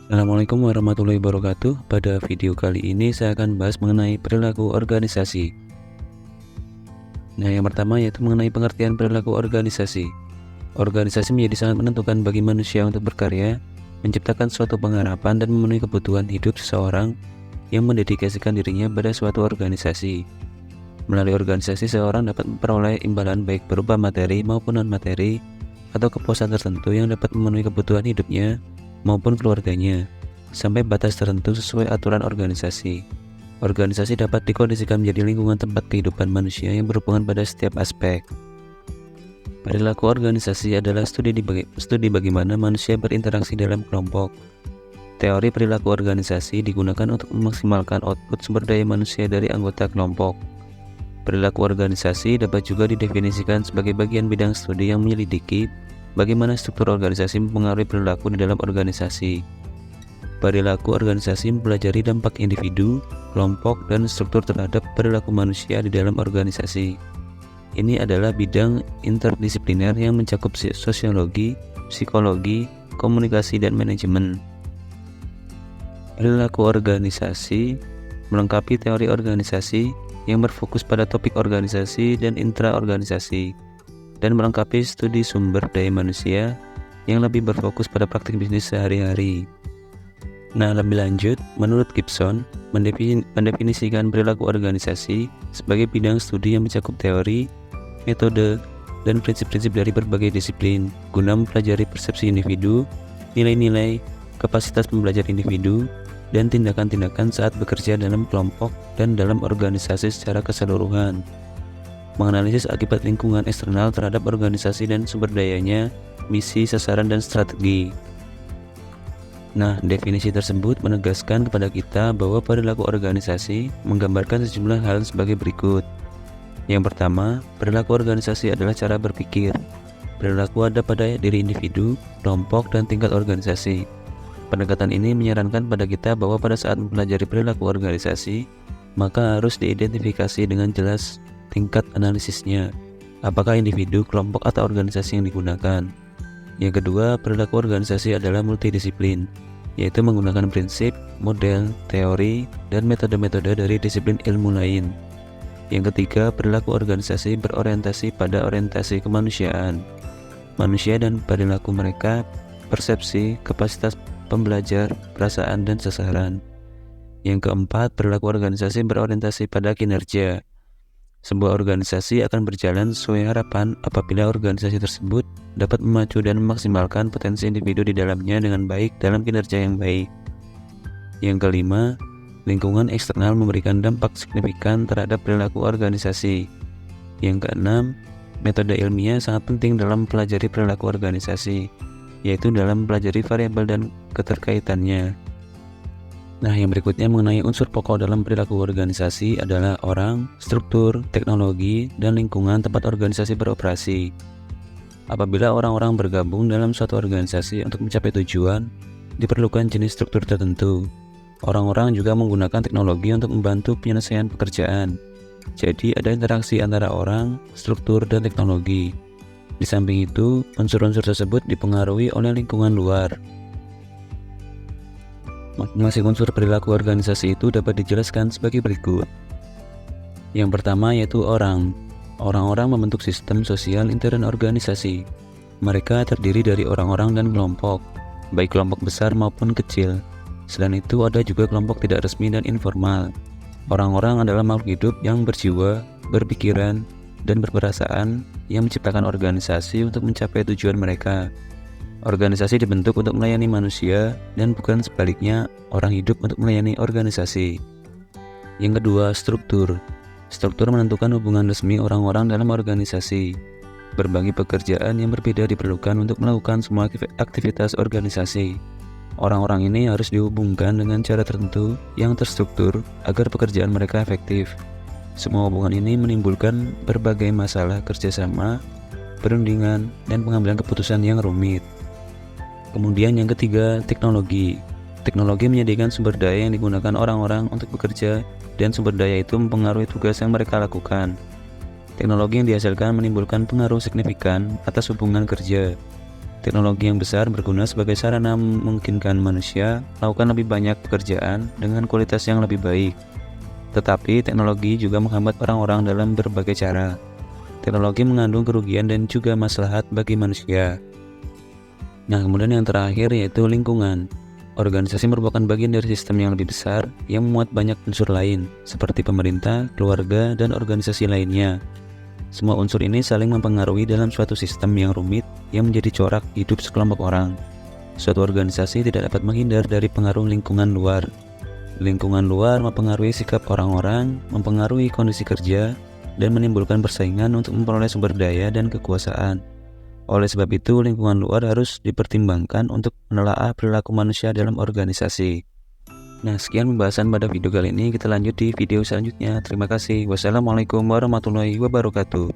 Assalamualaikum warahmatullahi wabarakatuh. Pada video kali ini saya akan bahas mengenai perilaku organisasi. Nah, yang pertama yaitu mengenai pengertian perilaku organisasi. Organisasi menjadi sangat menentukan bagi manusia untuk berkarya, menciptakan suatu pengharapan dan memenuhi kebutuhan hidup seseorang yang mendedikasikan dirinya pada suatu organisasi. Melalui organisasi, seseorang dapat memperoleh imbalan baik berupa materi maupun non-materi atau kepuasan tertentu yang dapat memenuhi kebutuhan hidupnya maupun keluarganya, sampai batas tertentu sesuai aturan organisasi. Organisasi dapat dikondisikan menjadi lingkungan tempat kehidupan manusia yang berhubungan pada setiap aspek. Perilaku organisasi adalah studi bagaimana manusia berinteraksi dalam kelompok. Teori perilaku organisasi digunakan untuk memaksimalkan output sumber daya manusia dari anggota kelompok. Perilaku organisasi dapat juga didefinisikan sebagai bagian bidang studi yang menyelidiki bagaimana struktur organisasi mempengaruhi perilaku di dalam organisasi. Perilaku organisasi mempelajari dampak individu, kelompok, dan struktur terhadap perilaku manusia di dalam organisasi. Ini adalah bidang interdisipliner yang mencakup sosiologi, psikologi, komunikasi, dan manajemen. Perilaku organisasi melengkapi teori organisasi yang berfokus pada topik organisasi dan intraorganisasi, dan melengkapi studi sumber daya manusia yang lebih berfokus pada praktik bisnis sehari-hari. Nah, lebih lanjut, menurut Gibson, mendefinisikan perilaku organisasi sebagai bidang studi yang mencakup teori, metode, dan prinsip-prinsip dari berbagai disiplin, guna mempelajari persepsi individu, nilai-nilai, kapasitas pembelajar individu, dan tindakan-tindakan saat bekerja dalam kelompok dan dalam organisasi secara keseluruhan. Menganalisis akibat lingkungan eksternal terhadap organisasi dan sumber dayanya, misi, sasaran, dan strategi. Nah, definisi tersebut menegaskan kepada kita bahwa perilaku organisasi menggambarkan sejumlah hal sebagai berikut. Yang pertama, perilaku organisasi adalah cara berpikir. Perilaku ada pada diri individu, kelompok, dan tingkat organisasi. Pendekatan ini menyarankan pada kita bahwa pada saat mempelajari perilaku organisasi, maka harus diidentifikasi dengan jelas tingkat analisisnya, apakah individu, kelompok, atau organisasi yang digunakan. Yang kedua, perilaku organisasi adalah multidisiplin, yaitu menggunakan prinsip, model, teori, dan metode-metode dari disiplin ilmu lain. Yang ketiga, perilaku organisasi berorientasi pada orientasi kemanusiaan, manusia dan perilaku mereka, persepsi, kapasitas pembelajar, perasaan, dan sasaran. Yang keempat, perilaku organisasi berorientasi pada kinerja. Sebuah organisasi akan berjalan sesuai harapan apabila organisasi tersebut dapat memacu dan memaksimalkan potensi individu di dalamnya dengan baik dalam kinerja yang baik. Yang kelima, lingkungan eksternal memberikan dampak signifikan terhadap perilaku organisasi. Yang keenam, metode ilmiah sangat penting dalam mempelajari perilaku organisasi, yaitu dalam mempelajari variabel dan keterkaitannya. Nah, yang berikutnya mengenai unsur pokok dalam perilaku organisasi adalah orang, struktur, teknologi, dan lingkungan tempat organisasi beroperasi. Apabila orang-orang bergabung dalam suatu organisasi untuk mencapai tujuan, diperlukan jenis struktur tertentu. Orang-orang juga menggunakan teknologi untuk membantu penyelesaian pekerjaan. Jadi ada interaksi antara orang, struktur, dan teknologi. Di samping itu, unsur-unsur tersebut dipengaruhi oleh lingkungan luar. Masing-masing unsur perilaku organisasi itu dapat dijelaskan sebagai berikut. Yang pertama yaitu orang. Orang-orang membentuk sistem sosial intern organisasi. Mereka terdiri dari orang-orang dan kelompok, baik kelompok besar maupun kecil. Selain itu, ada juga kelompok tidak resmi dan informal. Orang-orang adalah makhluk hidup yang berjiwa, berpikiran, dan berperasaan yang menciptakan organisasi untuk mencapai tujuan mereka. Organisasi dibentuk untuk melayani manusia dan bukan sebaliknya orang hidup untuk melayani organisasi. Yang kedua, struktur. Struktur menentukan hubungan resmi orang-orang dalam organisasi. Berbagai pekerjaan yang berbeda diperlukan untuk melakukan semua aktivitas organisasi. Orang-orang ini harus dihubungkan dengan cara tertentu yang terstruktur agar pekerjaan mereka efektif. Semua hubungan ini menimbulkan berbagai masalah kerjasama, perundingan, dan pengambilan keputusan yang rumit. Kemudian yang ketiga, teknologi. Teknologi menyediakan sumber daya yang digunakan orang-orang untuk bekerja, dan sumber daya itu mempengaruhi tugas yang mereka lakukan. Teknologi yang dihasilkan menimbulkan pengaruh signifikan atas hubungan kerja. Teknologi yang besar berguna sebagai sarana memungkinkan manusia melakukan lebih banyak pekerjaan dengan kualitas yang lebih baik. Tetapi teknologi juga menghambat orang-orang dalam berbagai cara. Teknologi mengandung kerugian dan juga maslahat bagi manusia. Nah, kemudian yang terakhir yaitu lingkungan. Organisasi merupakan bagian dari sistem yang lebih besar yang memuat banyak unsur lain, seperti pemerintah, keluarga, dan organisasi lainnya. Semua unsur ini saling mempengaruhi dalam suatu sistem yang rumit yang menjadi corak hidup sekelompok orang. Suatu organisasi tidak dapat menghindar dari pengaruh lingkungan luar. Lingkungan luar mempengaruhi sikap orang-orang, mempengaruhi kondisi kerja, dan menimbulkan persaingan untuk memperoleh sumber daya dan kekuasaan. Oleh sebab itu, lingkungan luar harus dipertimbangkan untuk menelaah perilaku manusia dalam organisasi. Nah, sekian pembahasan pada video kali ini. Kita lanjut di video selanjutnya. Terima kasih. Wassalamualaikum warahmatullahi wabarakatuh.